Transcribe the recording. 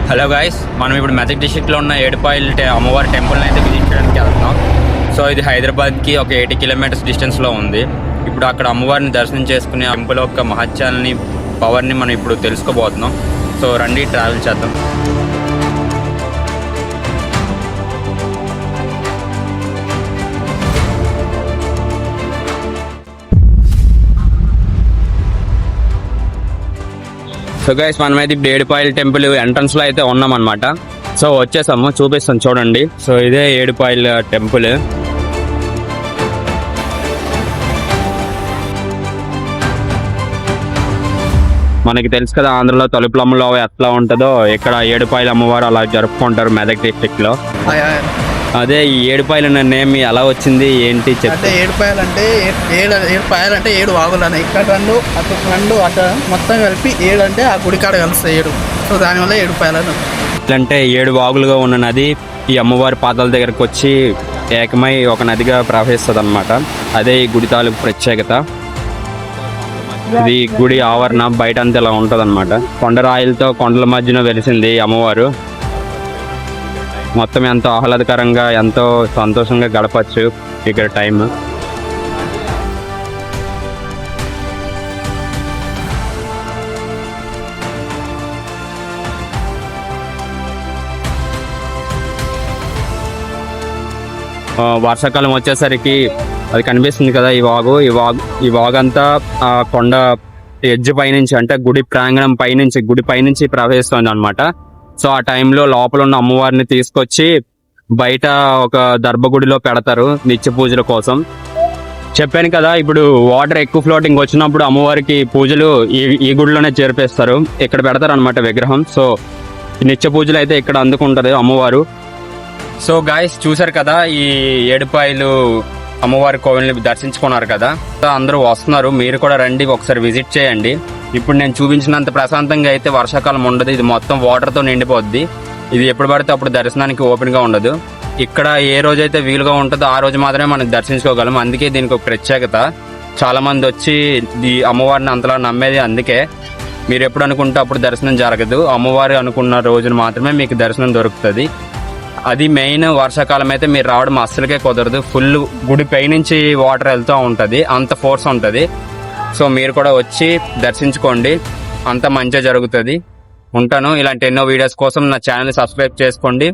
Hello guys, మనం ఇప్పుడు మెదక్ డిస్ట్రిక్ట్లో ఉన్న ఏడుపాయల్ అమ్మవారి టెంపుల్ని అయితే విజిట్ చేయడానికి వెళ్తున్నాం. సో ఇది హైదరాబాద్కి ఒక 80 కిలోమీటర్స్ డిస్టెన్స్లో ఉంది. ఇప్పుడు అక్కడ అమ్మవారిని దర్శనం చేసుకునే టెంపుల్ యొక్క మహత్యాలని, పవర్ని మనం ఇప్పుడు తెలుసుకోబోతున్నాం. సో రండి, ట్రావెల్ చేద్దాం. సో గైస్, మనమైతే ఇప్పుడు ఏడుపాయల్ టెంపుల్ ఎంట్రన్స్ లో అయితే ఉన్నాం అనమాట. సో వచ్చేసాము, చూపిస్తాను చూడండి. సో ఇదే ఏడుపాయల్ టెంపుల్. మనకి తెలుసు కదా, ఆంధ్రలో తలుపులమ్మలో ఎట్లా ఉంటుందో ఇక్కడ ఏడుపాయల అమ్మవారు అలా జరుపుకుంటారు మెదక్ డిస్ట్రిక్ట్ లో. అదే ఈ ఏడుపాయలు అన్న నేమ్ ఎలా వచ్చింది ఏంటి చెప్తే, ఏడుపాయలు అంటే ఏడుపాయలు అంటే 7 వాగులు అన్న. ఇక్కడ రెండు అటు మొత్తం కలిపి 7 అంటే ఆ గుడికాడ కలుస్తాయి 7. సో దానివల్ల ఏడుపాయలు అంటే 7 వాగులుగా ఉన్న నది ఈ అమ్మవారి పాదాల దగ్గరకు వచ్చి ఏకమై ఒక నదిగా ప్రవహిస్తుంది అనమాట. అదే ఈ గుడి తాలూకు ప్రత్యేకత. ఇది గుడి ఆవరణ బయట అంతా ఇలా ఉంటుంది అనమాట. కొండరాయిలతో కొండల మధ్యన వెలిసింది అమ్మవారు. మొత్తం ఎంతో ఆహ్లాదకరంగా, ఎంతో సంతోషంగా గడపచ్చు ఇక్కడ టైం. వర్షాకాలం వచ్చేసరికి అది కనిపిస్తుంది కదా, ఈ వాగు అంతా ఆ కొండ ఎడ్జ్ పైనుంచి, అంటే గుడి ప్రాంగణం పైనుంచి, గుడి పైనుంచి ప్రవహిస్తుంది అనమాట. సో ఆ టైంలో లోపల ఉన్న అమ్మవారిని తీసుకొచ్చి బయట ఒక దర్భగుడిలో పెడతారు నిత్య పూజల కోసం. చెప్పాను కదా, ఇప్పుడు వాటర్ ఎక్కువ ఫ్లోటింగ్ వచ్చినప్పుడు అమ్మవారికి పూజలు ఈ గుడిలోనే చేర్పేస్తారు. ఇక్కడ పెడతారు అనమాట విగ్రహం. సో నిత్య పూజలు అయితే ఇక్కడ అందుకుంటారు అమ్మవారు. సో గాయస్, చూసారు కదా, ఈ ఏడుపాయలు అమ్మవారి కోవిల్ని దర్శించుకున్నారు కదా. అందరూ వస్తున్నారు, మీరు కూడా రండి, ఒకసారి విజిట్ చేయండి. ఇప్పుడు నేను చూపించినంత ప్రశాంతంగా అయితే వర్షాకాలం ఉండదు. ఇది మొత్తం వాటర్తో నిండిపోద్ది. ఇది ఎప్పుడు పడితే అప్పుడు దర్శనానికి ఓపెన్గా ఉండదు. ఇక్కడ ఏ రోజైతే వీలుగా ఉంటుందో ఆ రోజు మాత్రమే మనం దర్శించుకోగలం. అందుకే దీనికి ఒక ప్రత్యేకత. చాలా మంది వచ్చి ఈ అమ్మవారిని అంతలా నమ్మేది అందుకే. మీరు ఎప్పుడు అనుకుంటే అప్పుడు దర్శనం జరగదు. అమ్మవారి అనుకున్న రోజున మాత్రమే మీకు దర్శనం దొరుకుతుంది. అది మెయిన్. వర్షాకాలం అయితే మీరు రావడం అస్సలకే కుదరదు. ఫుల్ గుడి పై నుంచి వాటర్ వెళ్తూ ఉంటుంది, అంత ఫోర్స్ ఉంటుంది. సో మీరు కూడా వచ్చి దర్శించుకోండి, అంత మంచిగా జరుగుతుంది. ఉంటాను. ఇలాంటి ఎన్నో వీడియోస్ కోసం నా ఛానల్ సబ్స్క్రైబ్ చేసుకోండి.